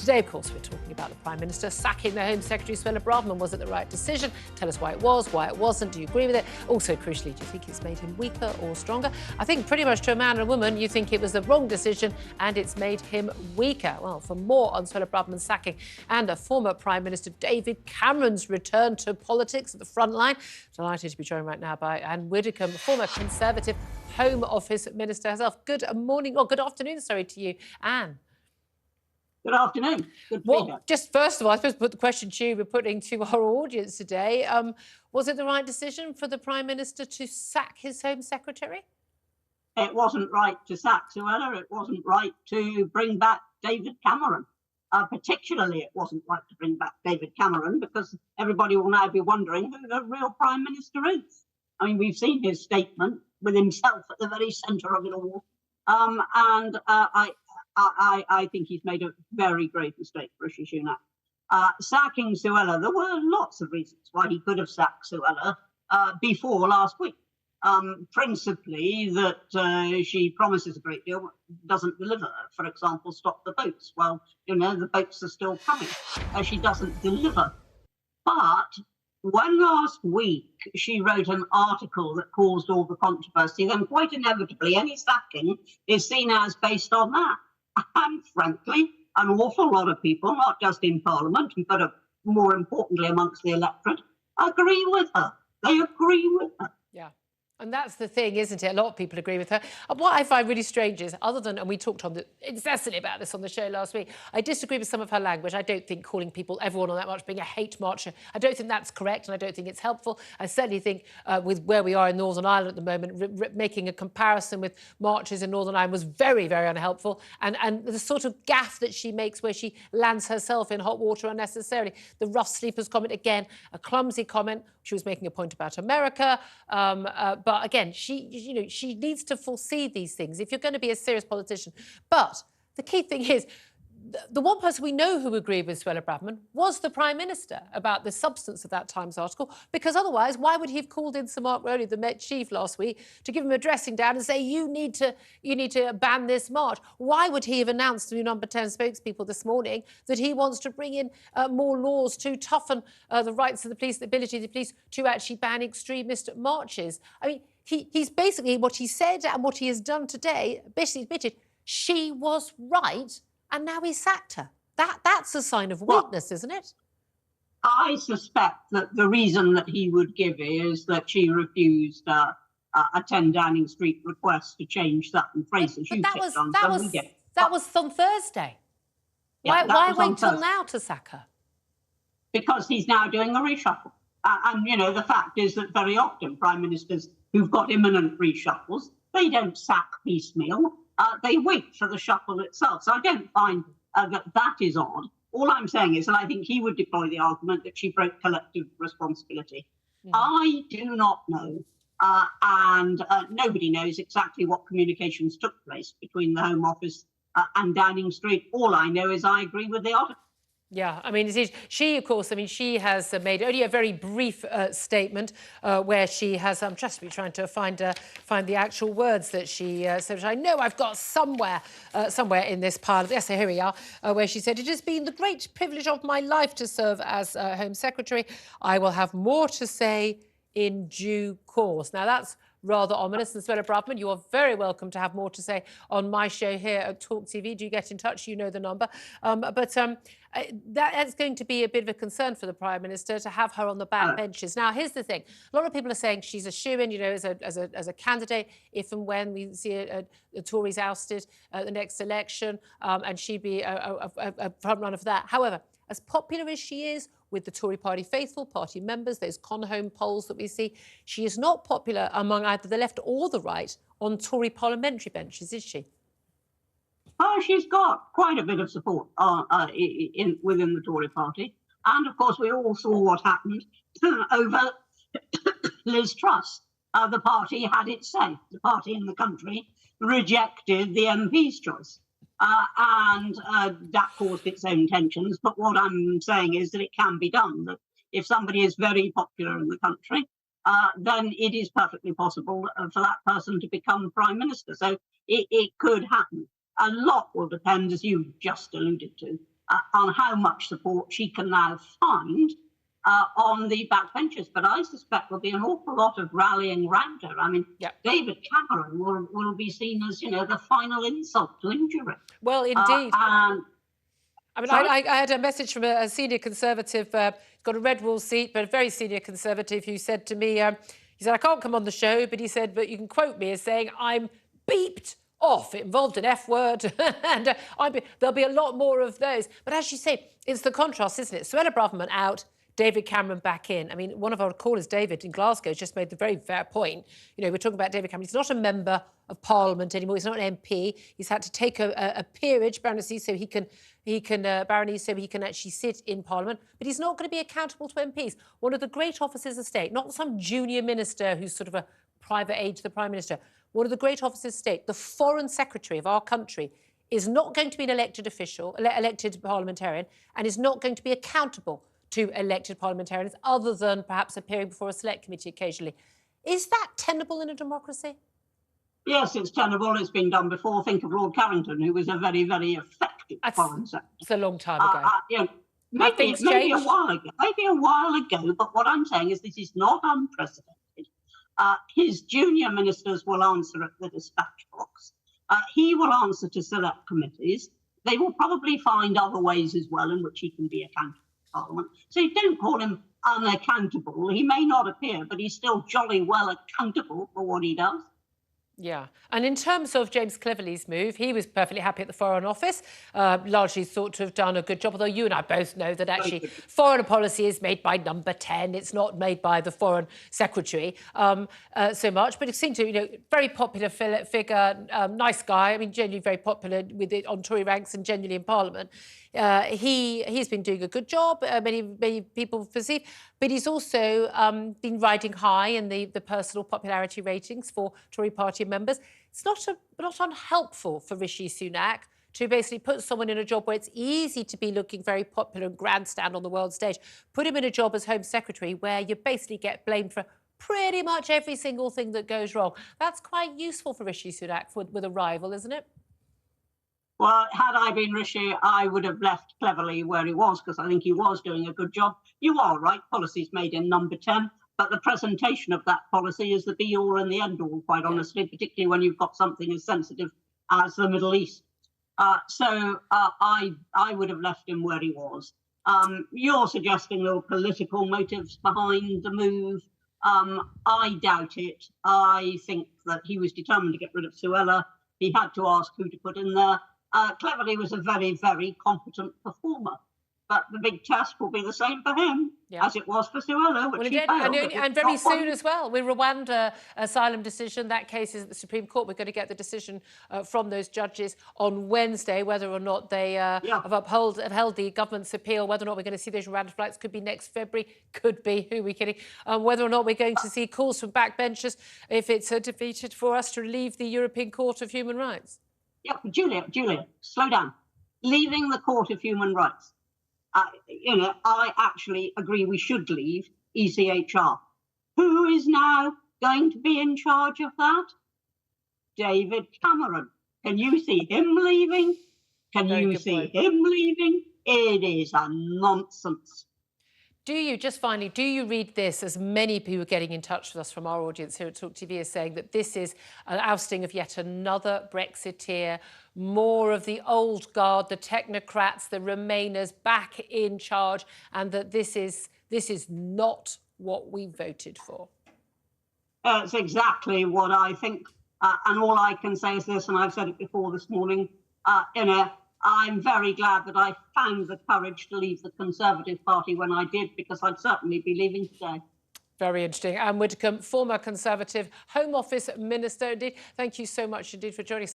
Today, of course, we're talking about the Prime Minister sacking the Home Secretary, Suella Braverman. Was it the right decision? Tell us why it was, why it wasn't. Do you agree with it? Also, crucially, do you think it's made him weaker or stronger? I think pretty much to a man and a woman, you think it was the wrong decision and it's made him weaker. Well, for more on Suella Braverman's sacking and former Prime Minister David Cameron's return to politics at the front line, delighted to be joined right now by Ann Widdecombe, former Conservative Home Office Minister herself. Good morning, or good afternoon, sorry, to you, Anne. Good afternoon. Good to be here. Just first of all, I suppose put the question to you we're putting to our audience today. Was it the right decision for the Prime Minister to sack his Home Secretary? It wasn't right to sack Suella. It wasn't right to bring back David Cameron. Particularly, it wasn't right to bring back David Cameron because everybody will now be wondering who the real Prime Minister is. I mean, we've seen his statement with himself at the very centre of it all. I think he's made a very grave mistake, Rishi Sunak. Sacking Suella, there were lots of reasons why he could have sacked Suella before last week. Principally that she promises a great deal, doesn't deliver. For example, stop the boats. Well, you know, the boats are still coming. She doesn't deliver. But when last week she wrote an article that caused all the controversy, then quite inevitably any sacking is seen as based on that. And frankly, an awful lot of people, not just in Parliament, but more importantly amongst the electorate, agree with her. They agree with her. Yeah. And that's the thing, isn't it? A lot of people agree with her. And what I find really strange is, other than, and we talked incessantly about this on the show last week, I disagree with some of her language. I don't think calling everyone on that march, being a hate marcher, I don't think that's correct and I don't think it's helpful. I certainly think with where we are in Northern Ireland at the moment, making a comparison with marches in Northern Ireland was very, very unhelpful. And the sort of gaffe that she makes where she lands herself in hot water unnecessarily. The rough sleepers comment, again, a clumsy comment. She was making a point about America. But again, she needs to foresee these things if you're going to be a serious politician. But the key thing is, the one person we know who agreed with Suella Braverman was the Prime Minister about the substance of that Times article, because otherwise, why would he have called in Sir Mark Rowley, the Met Chief, last week to give him a dressing down and say, you need to ban this march? Why would he have announced to the Number 10 spokespeople this morning that he wants to bring in more laws to toughen the rights of the police, the ability of the police to actually ban extremist marches? I mean, he's basically, what he said and what he has done today, basically admitted she was right, and now he sacked her. That's a sign of weakness, isn't it? I suspect that the reason that he would give is that she refused a 10 Downing Street request to change certain phrases. But that was on Thursday. Yeah, why wait till now to sack her? Because he's now doing a reshuffle. And, you know, the fact is that very often Prime Ministers who've got imminent reshuffles, they don't sack piecemeal. They wait for the shuffle itself. So I don't find that is odd. All I'm saying is that I think he would deploy the argument that she broke collective responsibility. Mm. I do not know, and nobody knows exactly what communications took place between the Home Office and Downing Street. All I know is I agree with the article. Yeah, I mean, she, of course, I mean, she has made only a very brief statement where she has, I'm just trying to find the actual words that she said, which I know I've got somewhere in this pile. Yes, here we are, where she said, it has been the great privilege of my life to serve as Home Secretary. I will have more to say in due course. Now, that's rather ominous. And Suella Braverman, you are very welcome to have more to say on my show here at TalkTV. Do get in touch, you know the number. That's going to be a bit of a concern for the Prime Minister to have her on the back benches. Now, here's the thing. A lot of people are saying she's a shoo-in, you know, as a candidate, if and when we see the Tories ousted at the next election, and she'd be a front runner for that. However, as popular as she is with the Tory party faithful, party members, those Conhome polls that we see, she is not popular among either the left or the right on Tory parliamentary benches, is she? Oh, she's got quite a bit of support within the Tory party. And, of course, we all saw what happened over Liz Truss. The party had its say. The party in the country rejected the MP's choice. And that caused its own tensions. But what I'm saying is that it can be done. That if somebody is very popular in the country, then it is perfectly possible for that person to become Prime Minister. So it could happen. A lot will depend, as you just alluded to, on how much support she can now find on the backbenchers. But I suspect there'll be an awful lot of rallying round her. I mean, David Cameron will be seen as, the final insult to injury. Well, indeed. I mean, Sorry? I had a message from a senior Conservative, got a red wall seat, but a very senior Conservative, who said to me, he said, I can't come on the show, but he said, but you can quote me as saying, I'm beeped off. It involved an F word, and there'll be a lot more of those. But as you say, it's the contrast, isn't it? Suella Braverman out, David Cameron back in. I mean, one of our callers, David, in Glasgow, has just made the very fair point. We're talking about David Cameron. He's not a member of Parliament anymore. He's not an MP. He's had to take a peerage, baronetcy, so he can actually sit in Parliament. But he's not going to be accountable to MPs. One of the great officers of state, not some junior minister who's sort of a private aide to the Prime Minister. One of the great officers of state, the Foreign Secretary of our country, is not going to be an elected official, elected parliamentarian, and is not going to be accountable to elected parliamentarians, other than perhaps appearing before a select committee occasionally. Is that tenable in a democracy? Yes, it's tenable. It's been done before. Think of Lord Carrington, who was a very, very effective foreign secretary. It's a long time ago. Maybe a while ago. But what I'm saying is this is not unprecedented. His junior ministers will answer at the dispatch box. He will answer to select committees. They will probably find other ways as well in which he can be accountable. Parliament. So you don't call him unaccountable. He may not appear, but he's still jolly well accountable for what he does. Yeah. And in terms of James Cleverly's move, he was perfectly happy at the Foreign Office, largely thought to have done a good job, although you and I both know that actually foreign policy is made by number 10. It's not made by the Foreign Secretary so much. But it seemed to, very popular figure, nice guy. I mean, genuinely very popular with it on Tory ranks and genuinely in Parliament. He's been doing a good job, many people perceive, but he's also been riding high in the personal popularity ratings for Tory party members. It's not unhelpful for Rishi Sunak to basically put someone in a job where it's easy to be looking very popular and grandstand on the world stage, put him in a job as Home Secretary where you basically get blamed for pretty much every single thing that goes wrong. That's quite useful for Rishi Sunak with a rival, isn't it? Well, had I been Rishi, I would have left Cleverly where he was, because I think he was doing a good job. You are right, policy's made in number 10, but the presentation of that policy is the be-all and the end-all, quite honestly, particularly when you've got something as sensitive as the Middle East. So I would have left him where he was. You're suggesting there were political motives behind the move. I doubt it. I think that he was determined to get rid of Suella. He had to ask who to put in there. Cleverly was a very, very competent performer. But the big test will be the same for him as it was for Suella, which he failed. And very soon as well. With Rwanda asylum decision, that case is at the Supreme Court. We're going to get the decision from those judges on Wednesday, whether or not they have upheld the government's appeal, whether or not we're going to see those Rwanda flights. Could be next February, could be, who are we kidding? Whether or not we're going to see calls from backbenchers if it's defeated for us to leave the European Court of Human Rights. Yeah, Julia, slow down. Leaving the Court of Human Rights. I actually agree we should leave ECHR. Who is now going to be in charge of that? David Cameron. Can you see him leaving? Can you see him leaving? It is a nonsense. Do you read this, as many people getting in touch with us from our audience here at TalkTV are saying, that this is an ousting of yet another Brexiteer, more of the old guard, the technocrats, the Remainers back in charge, and that this is not what we voted for? It's exactly what I think. And all I can say is this, and I've said it before this morning, I'm very glad that I found the courage to leave the Conservative Party when I did, because I'd certainly be leaving today. Very interesting. Ann Widdecombe, former Conservative Home Office Minister. Indeed, thank you so much indeed for joining us.